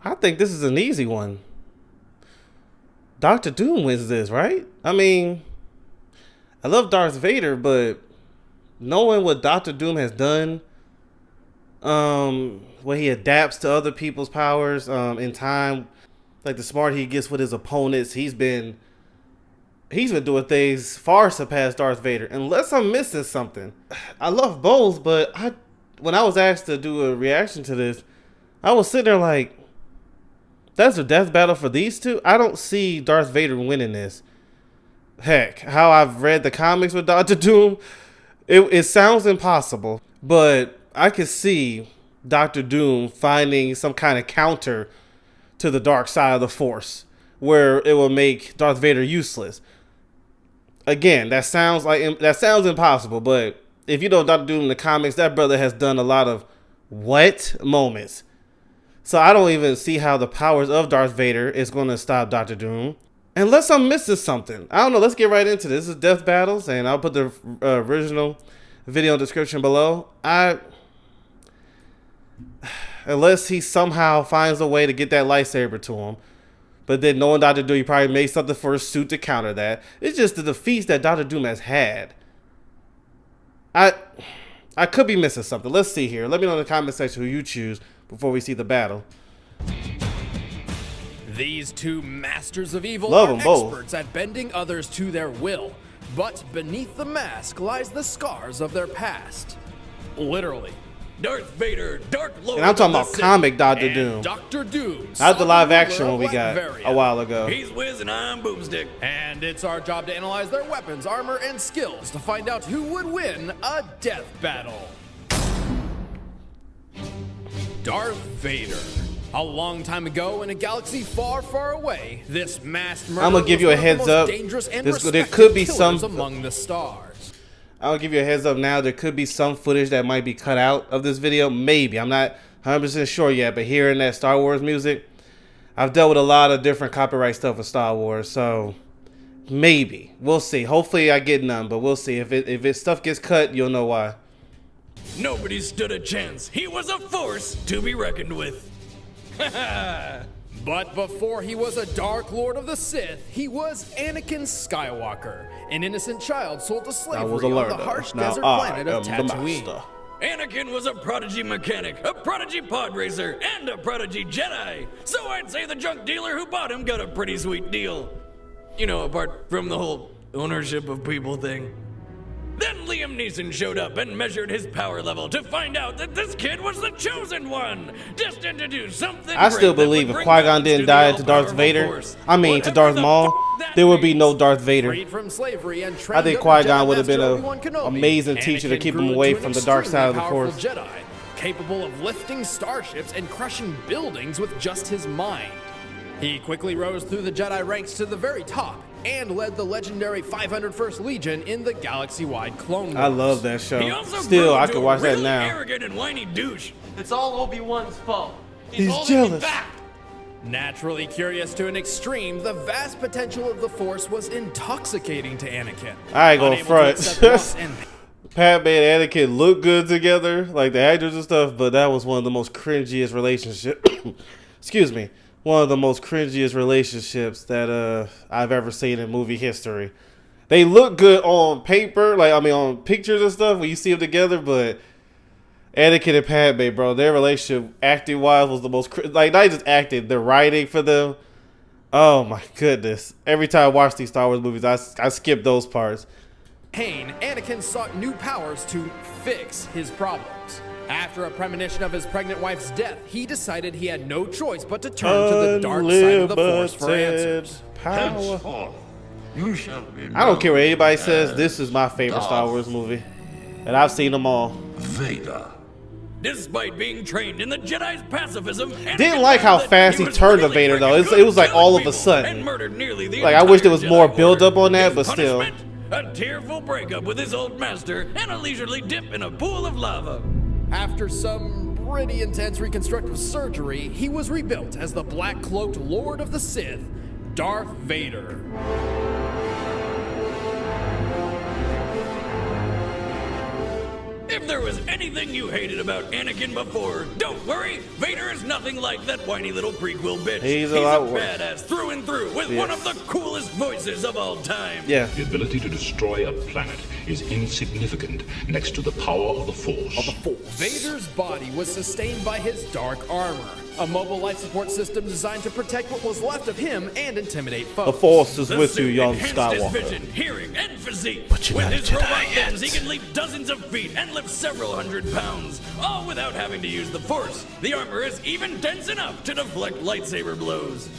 I think this is an easy one. Dr. Doom wins this, right? I mean, I love Darth Vader, but knowing what Dr. Doom has done, when he adapts to other people's powers, in time, like the smarter he gets with his opponents, he's been doing things far surpass Darth Vader. Unless I'm missing something. I love both, but when I was asked to do a reaction to this, I was sitting there like, that's a death battle for these two? I don't see Darth Vader winning this. Heck, how I've read the comics with Dr. Doom, it sounds impossible, but I could see Dr. Doom finding some kind of counter to the dark side of the Force where it will make Darth Vader useless. Again, that sounds impossible, but if you know Dr. Doom in the comics, that brother has done a lot of what moments. So I don't even see how the powers of Darth Vader is going to stop Dr. Doom. Unless I'm missing something. I don't know. Let's get right into this. This is Death Battles, and I'll put the original video description below. Unless he somehow finds a way to get that lightsaber to him. But then knowing Dr. Doom, he probably made something for his suit to counter that. It's just the defeats that Dr. Doom has had. I could be missing something. Let's see here. Let me know in the comment section who you choose before we see the battle. These two masters of evil Love are them both. experts at bending others to their will. But beneath the mask lies the scars of their past. Literally. Darth Vader, Dark Lord. And I'm talking about Sith, comic Dr. Doom. Dr. Doom. Not the live action one we got a while ago. He's Wiz and I'm Boomstick. And it's our job to analyze their weapons, armor, and skills to find out who would win a death battle. Darth Vader. A long time ago in a galaxy far, far away, this masked murderer I'm gonna give you a heads up. There could be some among the stars. I'll give you a heads up now. There could be some footage that might be cut out of this video. Maybe. I'm not 100% sure yet, but hearing that Star Wars music, I've dealt with a lot of different copyright stuff with Star Wars, so maybe. We'll see. Hopefully I get none, but we'll see. If it stuff gets cut, you'll know why. Nobody stood a chance. He was a force to be reckoned with. But before he was a Dark Lord of the Sith, he was Anakin Skywalker, an innocent child sold to slavery on the harsh desert planet of Tatooine. Anakin was a prodigy mechanic, a prodigy pod racer, and a prodigy Jedi. So I'd say the junk dealer who bought him got a pretty sweet deal. You know, apart from the whole ownership of people thing. Then Liam Neeson showed up and measured his power level to find out that this kid was the chosen one, destined to do something. I still believe if Qui-Gon didn't die to Darth Vader, to Darth Maul, there would be no Darth Vader. I think Qui-Gon would have been an amazing teacher to keep him away from the dark side of the Force. Jedi, capable of lifting starships and crushing buildings with just his mind. He quickly rose through the Jedi ranks to the very top and led the legendary 501st Legion in the galaxy-wide Clone Wars. I love that show. Still, I could watch that now. Arrogant and whiny douche. It's all Obi-Wan's fault. He's jealous. Naturally curious to an extreme, the vast potential of the Force was intoxicating to Anakin. I ain't gonna front. Padme and Anakin look good together, like the actors and stuff, but that was one of the most cringiest relationships. Excuse me. One of the most cringiest relationships that I've ever seen in movie history. They look good on paper, on pictures and stuff when you see them together, but Anakin and Padme, bro, their relationship acting wise was the most not just acting, the writing for them. Oh my goodness! Every time I watch these Star Wars movies, I skip those parts. Anakin sought new powers to fix his problems. After a premonition of his pregnant wife's death, he decided he had no choice but to turn to the dark side of the Force for answers. Power. I don't care what anybody says, this is my favorite Star Wars movie. And I've seen them all. Vader. Despite being trained in the Jedi's pacifism, didn't like how fast he turned to Vader though. It was like all of a sudden. Like I wish there was more build up on that, but still. A tearful breakup with his old master and a leisurely dip in a pool of lava. After some pretty intense reconstructive surgery, he was rebuilt as the black-cloaked Lord of the Sith, Darth Vader. If If there was anything you hated about Anakin before, don't worry, Vader is nothing like that whiny little prequel bitch. He's a lot worse. Badass through and through with one of the coolest voices of all time. Yeah. The ability to destroy a planet is insignificant next to the power of the Force. Vader's body was sustained by his dark armor, a mobile life support system designed to protect what was left of him and intimidate foes. The Force is The with you, suit young enhanced his Skywalker. vision, hearing, and physique. But you're with not a his Jedi robot yet. limbs, he can leap dozens of feet and lift several hundred pounds, all without having to use the Force. The armor is even dense enough to deflect lightsaber blows.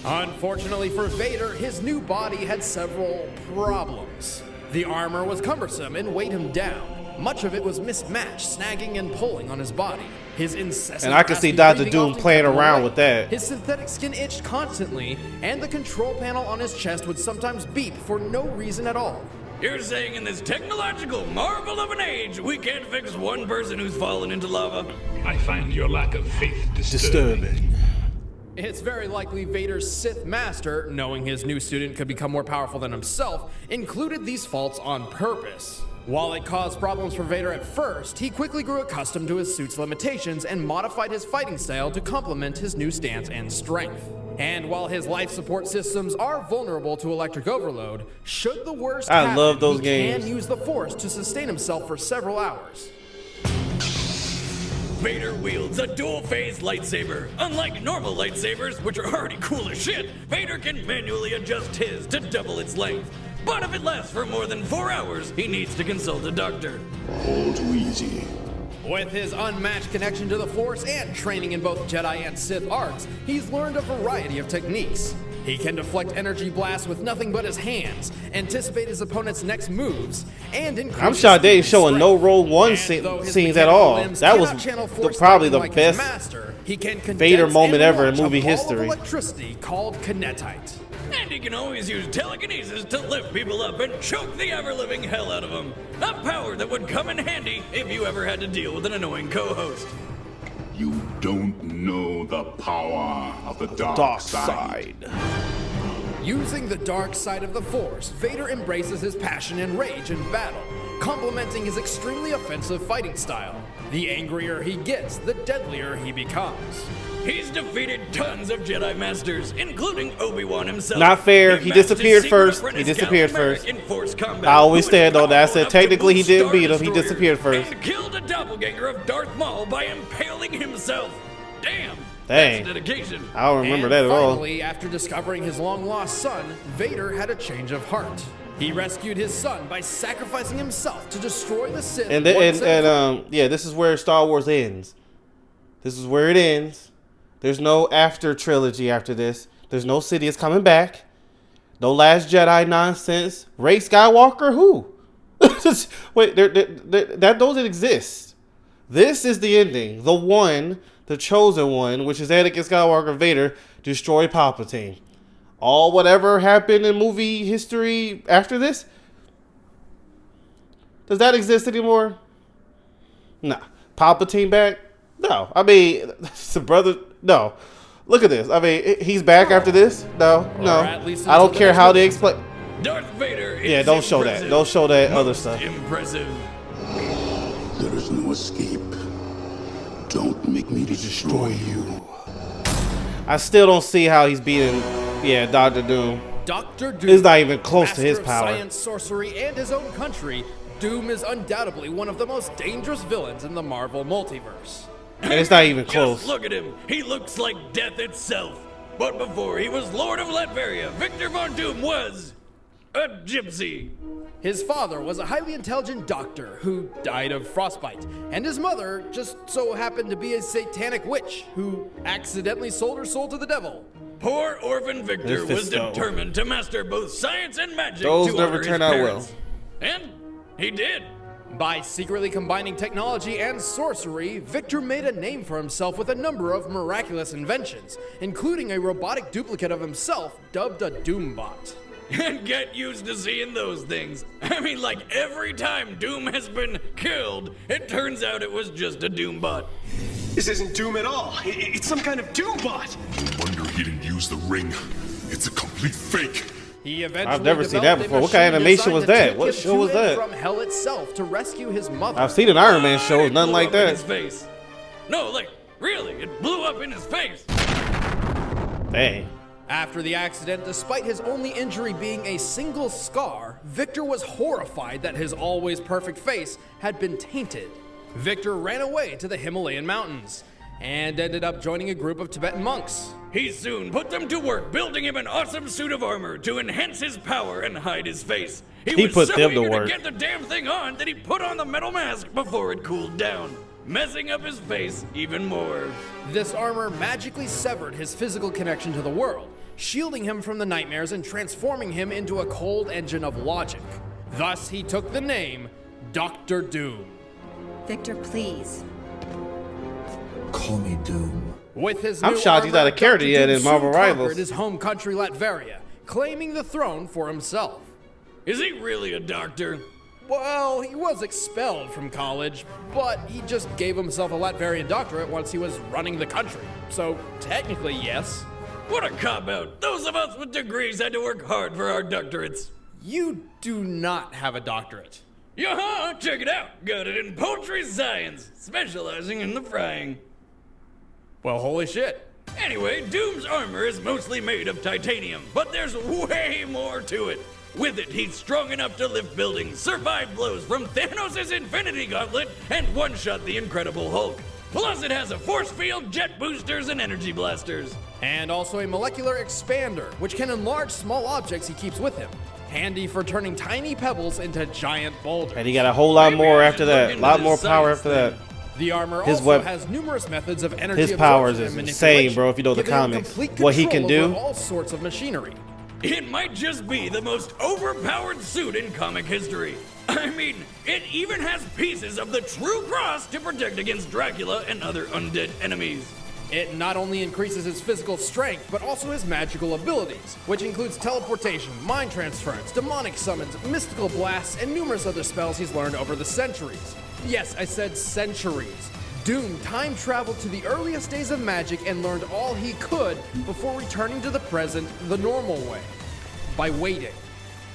Unfortunately for Vader, his new body had several problems. The armor was cumbersome and weighed him down. Much of it was mismatched, snagging and pulling on his body. His incessant And I can see raspy Dr. breathing Doom often playing kept him around awake. with that. His synthetic skin itched constantly, and the control panel on his chest would sometimes beep for no reason at all. You're saying in this technological marvel of an age, we can't fix one person who's fallen into lava? I find your lack of faith disturbing. It's very likely Vader's Sith Master, knowing his new student could become more powerful than himself, included these faults on purpose. While it caused problems for Vader at first, he quickly grew accustomed to his suit's limitations and modified his fighting style to complement his new stance and strength. And while his life support systems are vulnerable to electric overload, should the worst I happen, love those he games. can use the Force to sustain himself for several hours. Vader wields a dual-phase lightsaber. Unlike normal lightsabers, which are already cool as shit, Vader can manually adjust his to double its length. But if it lasts for more than 4 hours, he needs to consult a doctor. All too easy. With his unmatched connection to the Force and training in both Jedi and Sith arts, he's learned a variety of techniques. He can deflect energy blasts with nothing but his hands, anticipate his opponent's next moves, and increase I'm his shocked they ain't speed and showing no strength. Rogue One And though his scenes at mechanical all. limbs That was cannot channel Force probably the lightning like his best master, he can condense Vader moment and ever in launch a movie ball of history. electricity called kinetite. And he can always use telekinesis to lift people up and choke the ever-living hell out of them. A power that would come in handy if you ever had to deal with an annoying co-host. You don't know the power of the Dark side. Using the dark side of the Force, Vader embraces his passion and rage in battle, complementing his extremely offensive fighting style. The angrier he gets, the deadlier he becomes. He's defeated tons of Jedi Masters, including Obi-Wan himself. Not fair. He matched his disappeared secret first. apprentice, He disappeared Cal first. Merrick, in Force combat, I always who stand was on that. I powerful said enough to technically he boost didn't Star beat him. He Destroyers disappeared first. And killed a doppelganger of Darth Maul by impaling himself. Damn. Dang. That's dedication. I don't remember And that at all. finally, after discovering his long-lost son, Vader had a change of heart. He rescued his son by sacrificing himself to destroy the Sith. And once yeah, this is where Star Wars ends. This is where it ends. There's no after trilogy after this. There's no Sidious coming back. No Last Jedi nonsense. Rey Skywalker, who? Wait, that doesn't exist. This is the ending. The one, the chosen one, which is Anakin Skywalker Vader, destroy Palpatine. All whatever happened in movie history after this, does that exist anymore? Nah. Palpatine back? No. I mean, it's a brother. No. Look at this. I mean, he's back after this? No. No. at least I don't until care the how they next explain. Darth Vader is Yeah, don't show that. impressive. Don't show that other Most stuff. Impressive. There is no escape. Don't make me destroy you. I still don't see how he's beating, Dr. Doom. Dr. Doom, It's not even close to master his of power. Science, sorcery, and his own country, Doom is undoubtedly one of the most dangerous villains in the Marvel multiverse. And it's not even close. Just look at him. He looks like death itself. But before he was Lord of Latveria, Victor Von Doom was a gypsy. His father was a highly intelligent doctor who died of frostbite, and his mother just so happened to be a satanic witch who accidentally sold her soul to the devil. Poor orphan Victor was Mephisto. determined to master both science and magic Those to never honor turn his out parents. And he did. By secretly combining technology and sorcery, Victor made a name for himself with a number of miraculous inventions, including a robotic duplicate of himself dubbed a Doombot. And get used to seeing those things. I mean, like every time Doom has been killed, it turns out it was just a Doombot. This isn't Doom at all. It's some kind of Doombot. No wonder he didn't use the ring. It's a complete fake. He eventually I've never seen that developed a before. What kind of machine animation was designed to that? take What him show to was and that? From hell itself to rescue his mother. I've seen an Iron Man show, It nothing blew like up in his that. face. No, like, really, it blew up in his face. Dang. After the accident, despite his only injury being a single scar, Victor was horrified that his always perfect face had been tainted. Victor ran away to the Himalayan mountains and ended up joining a group of Tibetan monks. He soon put them to work building him an awesome suit of armor to enhance his power and hide his face. He was put so them to eager work. get the damn thing on that he put on the metal mask before it cooled down, messing up his face even more. This armor magically severed his physical connection to the world, shielding him from the nightmares and transforming him into a cold engine of logic. Thus, he took the name Dr. Doom. Victor, please. Call me Doom. With his I'm new shocked he's armor, not a character Dr. yet Doom in Marvel soon Rivals. conquered his home country Latveria, claiming the throne for himself. Is he really a doctor? Well, he was expelled from college, but he just gave himself a Latvian doctorate once he was running the country. So, technically, yes. What a cop-out. Those of us with degrees had to work hard for our doctorates. You do not have a doctorate. Yaha, check it out. Got it in poultry science, specializing in the frying. Well, holy shit. Anyway, Doom's armor is mostly made of titanium, but there's way more to it. With it, he's strong enough to lift buildings, survive blows from Thanos' Infinity Gauntlet, and one-shot the Incredible Hulk. Plus, it has a force field, jet boosters, and energy blasters. And also a molecular expander, which can enlarge small objects he keeps with him. Handy for turning tiny pebbles into giant boulders. And he got a whole lot Maybe more I after should look that. A into lot this more power science after that. thing. The armor His also web- has numerous methods of energy His powers absorption and is insane, manipulation, bro, if you know the giving him comics. complete What he can control do. over all sorts of machinery. It might just be the most overpowered suit in comic history. I mean, it even has pieces of the true cross to protect against Dracula and other undead enemies. It not only increases his physical strength, but also his magical abilities, which includes teleportation, mind transference, demonic summons, mystical blasts, and numerous other spells he's learned over the centuries. Yes, I said centuries. Doom time traveled to the earliest days of magic and learned all he could before returning to the present the normal way, by waiting.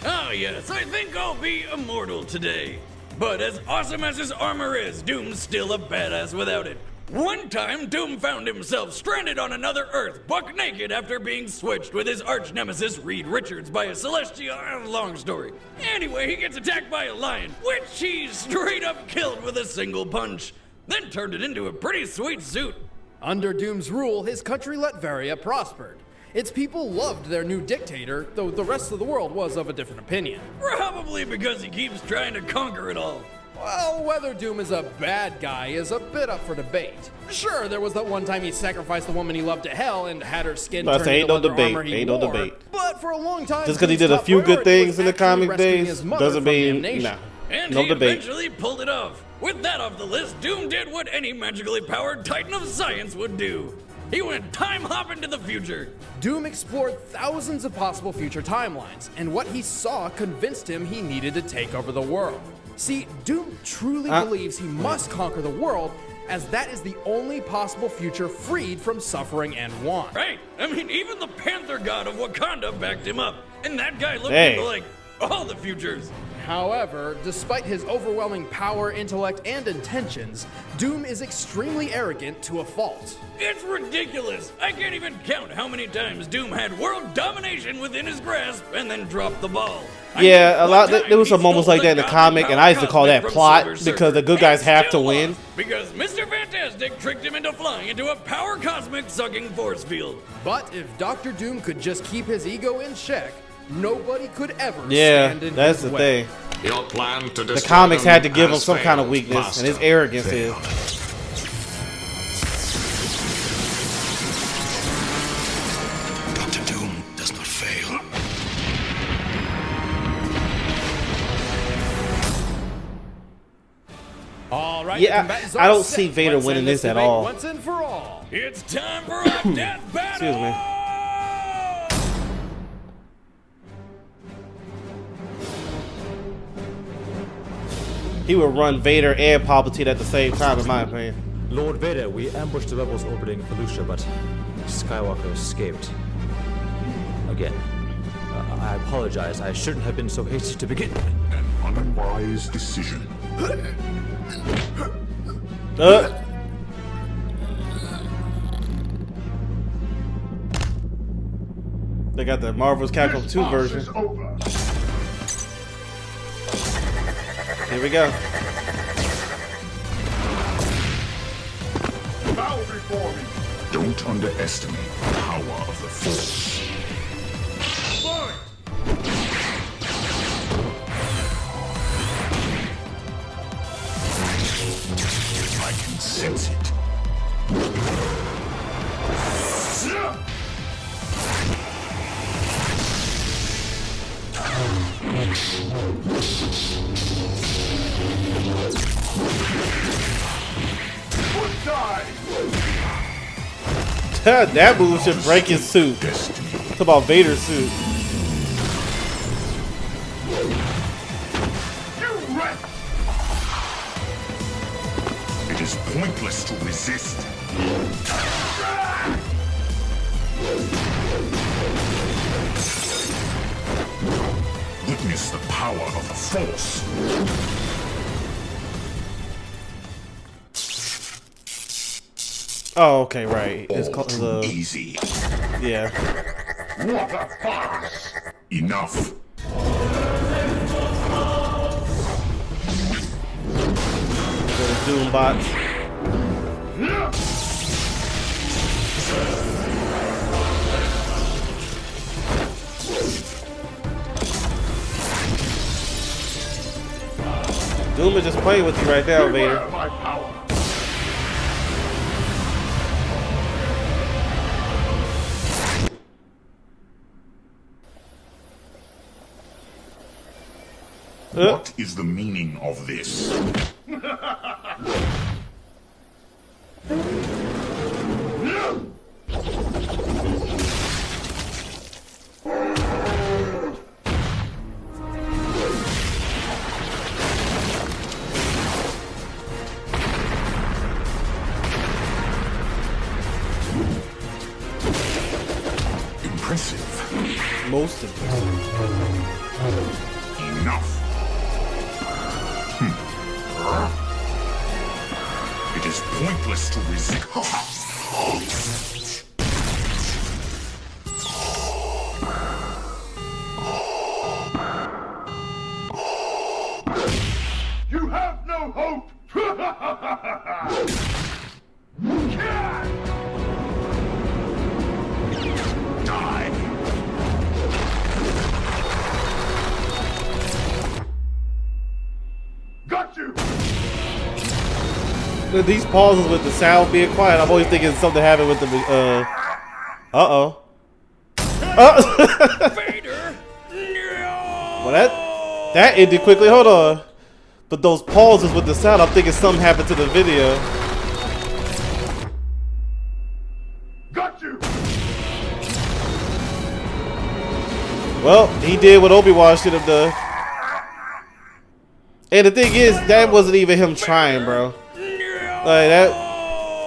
Ah, yes, I think I'll be immortal today. But as awesome as his armor is, Doom's still a badass without it. One time, Doom found himself stranded on another Earth, buck naked after being switched with his arch nemesis Reed Richards by a celestial. Long story. Anyway, he gets attacked by a lion, which he straight up killed with a single punch, then turned it into a pretty sweet suit. Under Doom's rule, his country Latveria prospered. Its people loved their new dictator, though the rest of the world was of a different opinion. Probably because he keeps trying to conquer it all. Well, whether Doom is a bad guy is a bit up for debate. Sure, there was that one time he sacrificed the woman he loved to hell and had her skin But I turned say, into ain't no leather debate. armor he Ain't no wore, debate. But for a long time, Just because he Doom's did a top few good priority things was in the actually comic rescuing days his mother doesn't from mean damnation. nah. And No he debate. eventually pulled it off. With that off the list, Doom did what any magically powered titan of science would do. He went time hopping to the future. Doom explored thousands of possible future timelines, and what he saw convinced him he needed to take over the world. See, Doom truly believes he must conquer the world, as that is the only possible future freed from suffering and want. Right? I mean, even the Panther god of Wakanda backed him up. And that guy looked Hey. into, like, all the futures. However, despite his overwhelming power, intellect, and intentions, Doom is extremely arrogant to a fault. It's ridiculous. I can't even count how many times Doom had world domination within his grasp and then dropped the ball. Yeah, a lot. One There was time some moments he like that in the stole comic, and I used to call that Cosmic from plot Silver because the Surfer good guys and have to still win. lost Because Mr. Fantastic tricked him into flying into a power cosmic sucking force field. But if Dr. Doom could just keep his ego in check, nobody could ever Yeah, stand in that's his the way. thing. Your plan to The comics had to give him some kind of failed, weakness, and his Master. arrogance is. Dr. Doom does not fail. All right, Yeah, the combatants I are don't set. see Vader Let's winning end this at debate all. Once and for all. It's time for a death battle! Excuse me. He would run Vader and Palpatine at the same time, in my opinion. Lord Vader, we ambushed the rebels orbiting Felucia, but Skywalker escaped. Again. I apologize. I shouldn't have been so hasty to begin. An unwise decision. They got the Marvel's Capcom 2 version. Here we go. Bow before me. Don't underestimate the power of the Force. I can sense it. That move should break his suit. Talk about Vader's suit. It is pointless to resist. Witness the power of the Force. Oh, okay, right. It's called Too easy. yeah. What a farce! Enough. Little Doom bots. Doom is just playing with you right now, Vader. My power. What is the meaning of this? Impressive. Most of them. Enough. It is pointless to resist. You have no hope. Die. Got you. These pauses with the sound being quiet, I'm always thinking something happened with the uh-oh. Vader! No! Well, that ended quickly. Hold on. But those pauses with the sound, I'm thinking something happened to the video. Got you. Well, he did what Obi-Wan should have done. And the thing is, that wasn't even him trying, bro. Like that.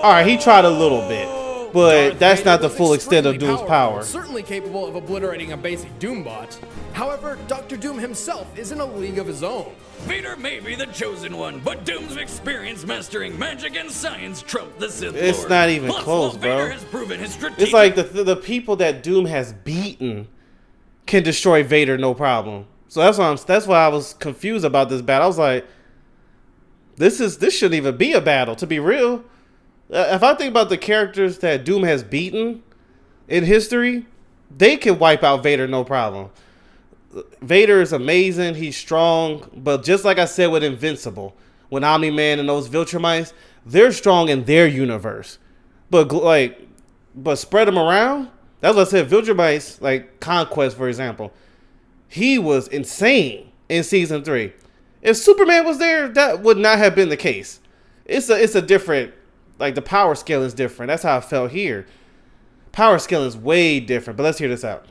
All right, he tried a little bit, but Darth that's Vader not the was full extent of extremely Doom's powerful, power. Certainly capable of obliterating a basic Doombot. However, Dr. Doom himself is in a league of his own. Vader may be the chosen one, but Doom's experience mastering magic and science trump the Sith It's Lord. not even Plus, close, while bro. Vader has proven his strategic It's like the people that Doom has beaten can destroy Vader no problem. So that's why I was confused about this battle. I was like, this shouldn't even be a battle, to be real. If I think about the characters that Doom has beaten in history, they can wipe out Vader no problem. Vader is amazing. He's strong. But just like I said with Invincible, when Omni-Man and those Viltrumites, they're strong in their universe. But spread them around. That's what I said. Viltrumites, like Conquest, for example, he was insane in season 3. If Superman was there, that would not have been the case. It's a different, like the power scale is different. That's how I felt here. Power scale is way different. But let's hear this out.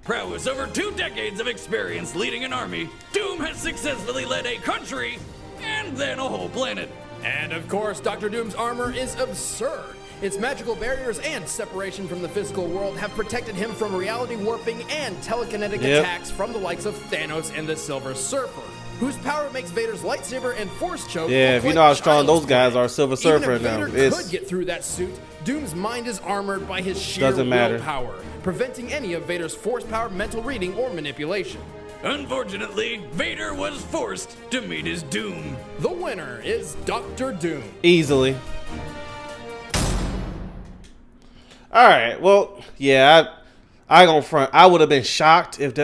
prowess over 2 decades of experience leading an army, Doom has successfully led a country and then a whole planet. And of course, Dr. Doom's armor is absurd. Its magical barriers and separation from the physical world have protected him from reality warping and telekinetic attacks from the likes of Thanos and the Silver Surfer, whose power makes Vader's lightsaber and force choke. Yeah, if you know how strong those guys are, Silver Surfer Even if now. Vader could get through that suit, Doom's mind is armored by his sheer Doesn't matter. willpower, preventing any of Vader's force-powered mental reading or manipulation. Unfortunately, Vader was forced to meet his doom. The winner is Dr. Doom. Easily. Alright, well, yeah, I gonna front. I would have been shocked if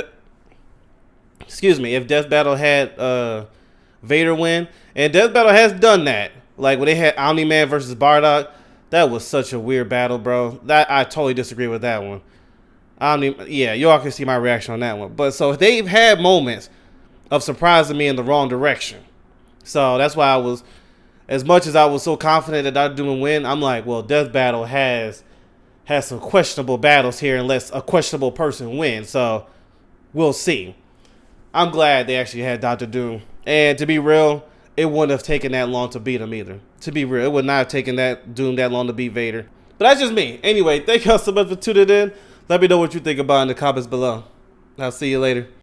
if Death Battle had Vader win. And Death Battle has done that. Like when they had Omni-Man versus Bardock, that was such a weird battle, bro. That I totally disagree with that one. Yeah, y'all can see my reaction on that one. But so they've had moments of surprising me in the wrong direction. So that's why I was, as much as I was so confident that Dr. Doom would win, I'm like, well, Death Battle has some questionable battles here unless a questionable person wins. So we'll see. I'm glad they actually had Dr. Doom. And to be real, it wouldn't have taken that long to beat him either. To be real, it would not have taken that Doom that long to beat Vader. But that's just me. Anyway, thank y'all so much for tuning in. Let me know what you think about in the comments below. I'll see you later.